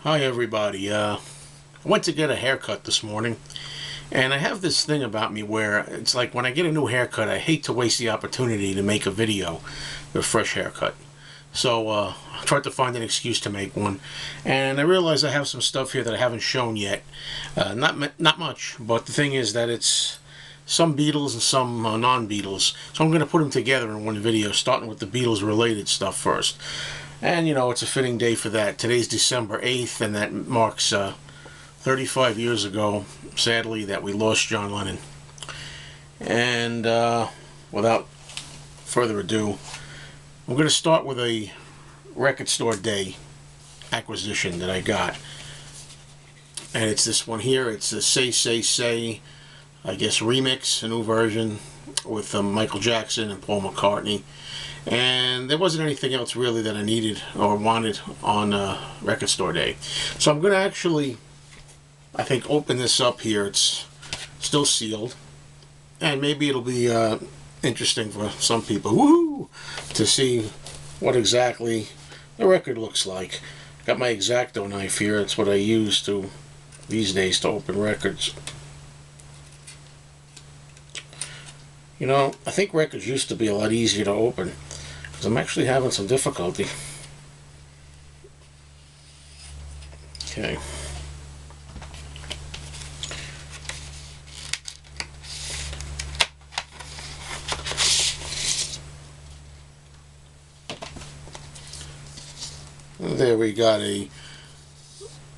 Hi everybody. I went to get a haircut this morning, and I have this thing about me where it's like when I get a new haircut, I hate to waste the opportunity to make a video with a fresh haircut. So I tried to find an excuse to make one, and I realized I have some stuff here that I haven't shown yet. Not much, but the thing is that it's some Beatles and some non-Beatles. So I'm going to put them together in one video, starting with the Beatles related stuff first. And, you know, it's a fitting day for that. Today's December 8th, and that marks 35 years ago, sadly, that we lost John Lennon. And without further ado, we're going to start with a record store day acquisition that I got. And it's this one here. It's a Say, Say, Say, I guess, remix, a new version with Michael Jackson and Paul McCartney. And there wasn't anything else really that I needed or wanted on record store day. So I'm going to actually, I think, open this up here. It's still sealed. And maybe it'll be interesting for some people, woohoo, to see what exactly the record looks like. Got my X-Acto knife here. It's what I use these days to open records. You know, I think records used to be a lot easier to open, because I'm actually having some difficulty. Okay. There we got a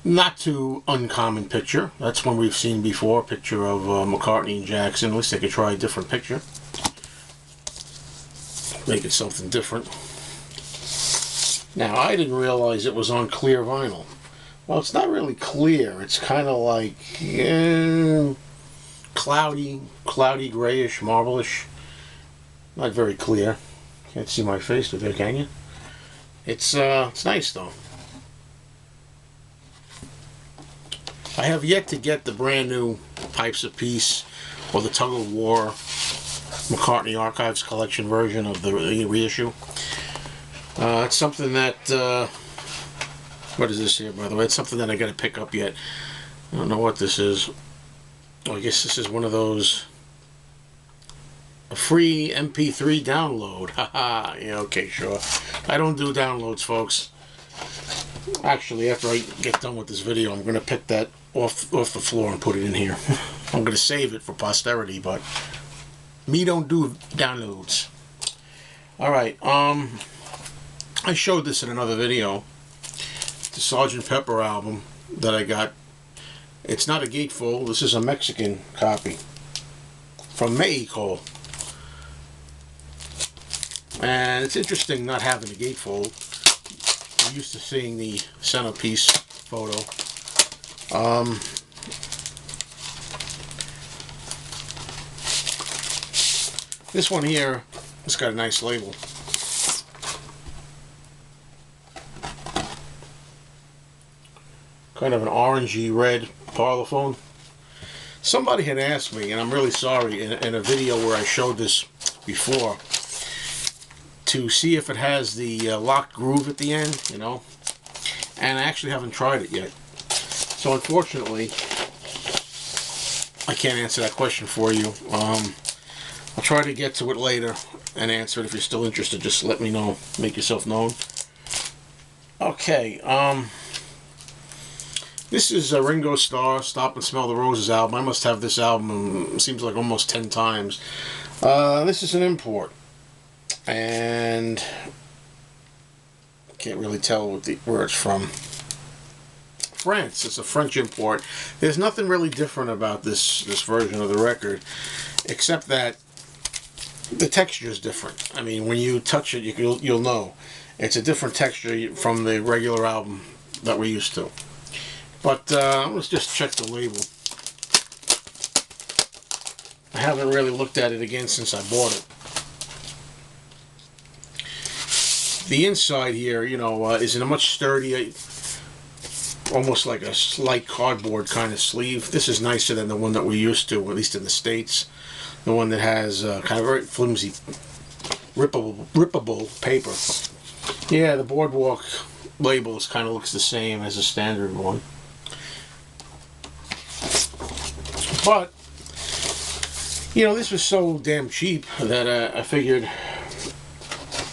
not too uncommon picture. That's one we've seen before, a picture of McCartney and Jackson. At least they could try a different picture. Make it something different. Now, I didn't realize it was on clear vinyl. Well, it's not really clear. It's kind of like cloudy, grayish, marble-ish. Not very clear. Can't see my face with it, can you? It's nice though. I have yet to get the brand new Pipes of Peace or the Tug of War McCartney Archives Collection version of the reissue. It's something that what is this here, by the way? It's something that I got to pick up yet. I don't know what this is. Oh, I guess this is one of those, a free MP3 download. Haha. Yeah, okay, sure. I don't do downloads, folks. Actually, after I get done with this video, I'm going to pick that off the floor and put it in here. I'm going to save it for posterity, but me don't do downloads. Alright, I showed this in another video. The Sgt. Pepper album that I got. It's not a gatefold. This is a Mexican copy from Mexico. And it's interesting not having a gatefold. I'm used to seeing the centerpiece photo. This one here, it's got a nice label. Kind of an orangey red parlophone. Somebody had asked me, and I'm really sorry, in a video where I showed this before, to see if it has the locked groove at the end, you know, and I actually haven't tried it yet. So unfortunately, I can't answer that question for you. I'll try to get to it later and answer it. If you're still interested, just let me know. Make yourself known. Okay, this is a Ringo Starr, Stop and Smell the Roses album. I must have this album, seems like almost 10 times. This is an import. And can't really tell where it's from. France. It's a French import. There's nothing really different about this version of the record, except that the texture is different. I mean, when you touch it, you'll know it's a different texture from the regular album that we're used to. But let's just check the label. I haven't really looked at it again since I bought it. The inside here, you know, is in a much sturdier, almost like a slight cardboard kind of sleeve. This is nicer than the one that we're used to, at least in the States. The one that has kind of very flimsy, rippable paper. Yeah, the Boardwalk label kind of looks the same as a standard one. But, you know, this was so damn cheap that I figured,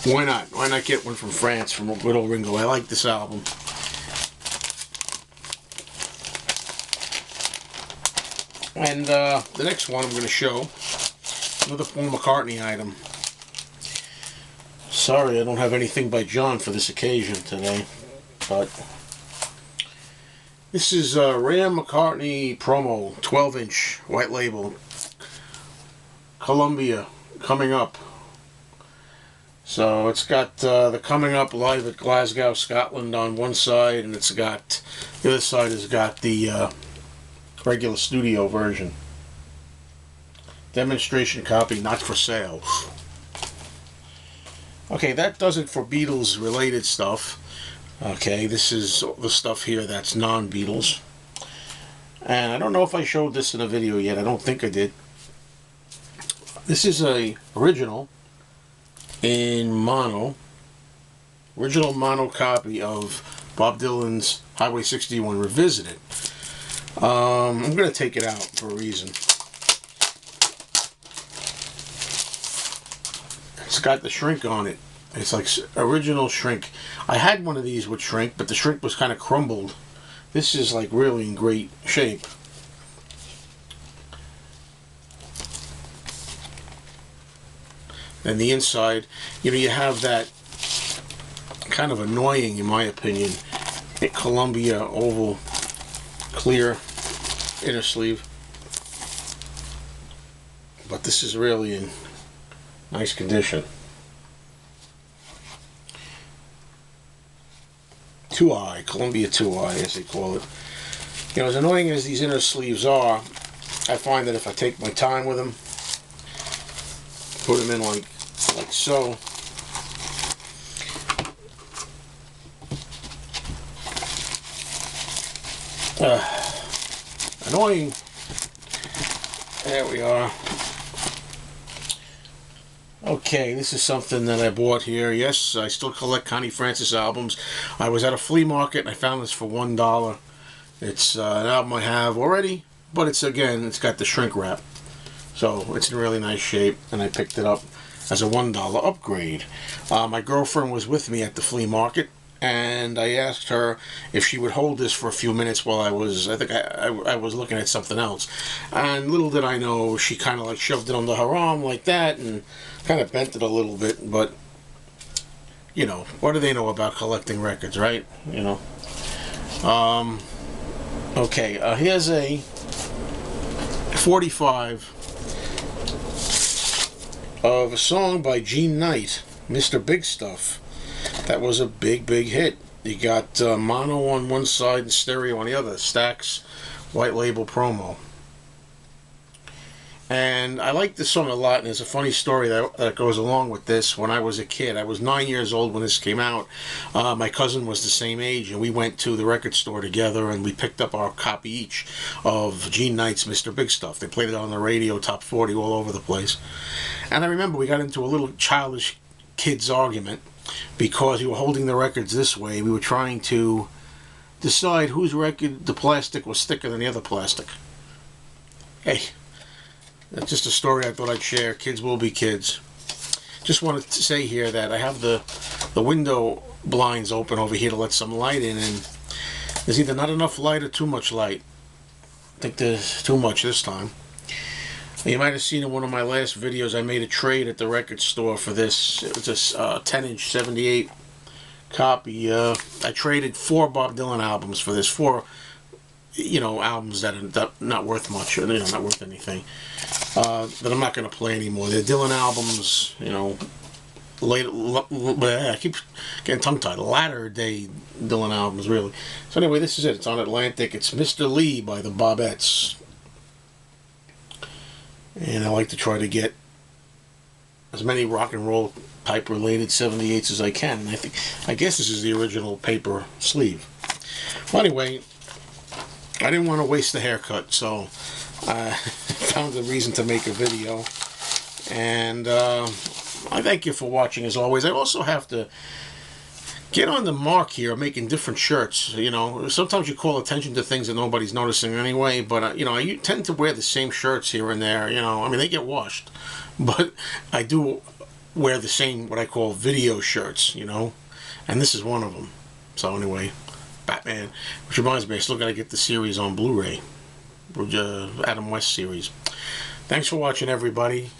why not? Why not get one from France, from good old Ringo? I like this album. And the next one I'm going to show, another Paul McCartney item. Sorry, I don't have anything by John for this occasion today, but this is Ram McCartney promo, 12-inch, white label, Columbia, Coming Up. So it's got the Coming Up live at Glasgow, Scotland on one side, and it's got, the other side has got the regular studio version. Demonstration copy, not for sale. Okay, that does it for Beatles related stuff. Okay, this is the stuff here that's non-Beatles. And I don't know if I showed this in a video yet. I don't think I did. This is a original in mono. Original mono copy of Bob Dylan's Highway 61 Revisited. I'm going to take it out for a reason. It's got the shrink on it. It's like original shrink. I had one of these with shrink, but the shrink was kind of crumbled. This is like really in great shape. And the inside, you know, you have that kind of annoying, in my opinion, Columbia oval clear inner sleeve. But this is really in nice condition. 2i, Columbia 2i as they call it. You know, as annoying as these inner sleeves are, I find that if I take my time with them, put them in like so, annoying. There we are. Okay, this is something that I bought here. Yes, I still collect Connie Francis albums. I was at a flea market and I found this for $1. It's an album I have already, but it's got the shrink wrap. So it's in really nice shape, and I picked it up as a $1 upgrade. My girlfriend was with me at the flea market, and I asked her if she would hold this for a few minutes while I was looking at something else. And little did I know, she kind of like shoved it under her arm like that and kind of bent it a little bit. But, you know, what do they know about collecting records, right? You know. Okay, here's a 45 of a song by Gene Knight, Mr. Big Stuff. That was a big hit. You got mono on one side and stereo on the other. Stax white label promo. And I like this song a lot, and there's a funny story that goes along with this. When I was a kid, I was 9 years old when this came out. My cousin was the same age, and we went to the record store together, and we picked up our copy each of Gene Knight's Mr. Big Stuff. They played it on the radio, top 40, all over the place. And I remember we got into a little childish kid's argument because we were holding the records this way. We were trying to decide whose record, the plastic, was thicker than the other plastic. Hey, that's just a story I thought I'd share. Kids will be kids. Just wanted to say here that I have the window blinds open over here to let some light in, and there's either not enough light or too much light. I think there's too much this time. You might have seen in one of my last videos, I made a trade at the record store for this. It was a 10-inch 78 copy. I traded 4 Bob Dylan albums for this. 4, you know, albums that are not worth much, or, you know, not worth anything. That I'm not going to play anymore. They're Dylan albums, you know, I keep getting tongue-tied. Latter day Dylan albums, really. So anyway, this is it. It's on Atlantic. It's Mr. Lee by the Bobettes. And I like to try to get as many rock and roll type related 78s as I can. And I guess this is the original paper sleeve. Well, anyway, I didn't want to waste the haircut, so I found a reason to make a video. And I thank you for watching as always. I also have to get on the mark here making different shirts. You know, sometimes you call attention to things that nobody's noticing anyway, but you know, I tend to wear the same shirts here and there. You know, I mean, they get washed, but I do wear the same, what I call video shirts, you know, and this is one of them. So anyway, Batman, which reminds me, I still got to get the series on Blu-ray, Adam West series. Thanks for watching, everybody.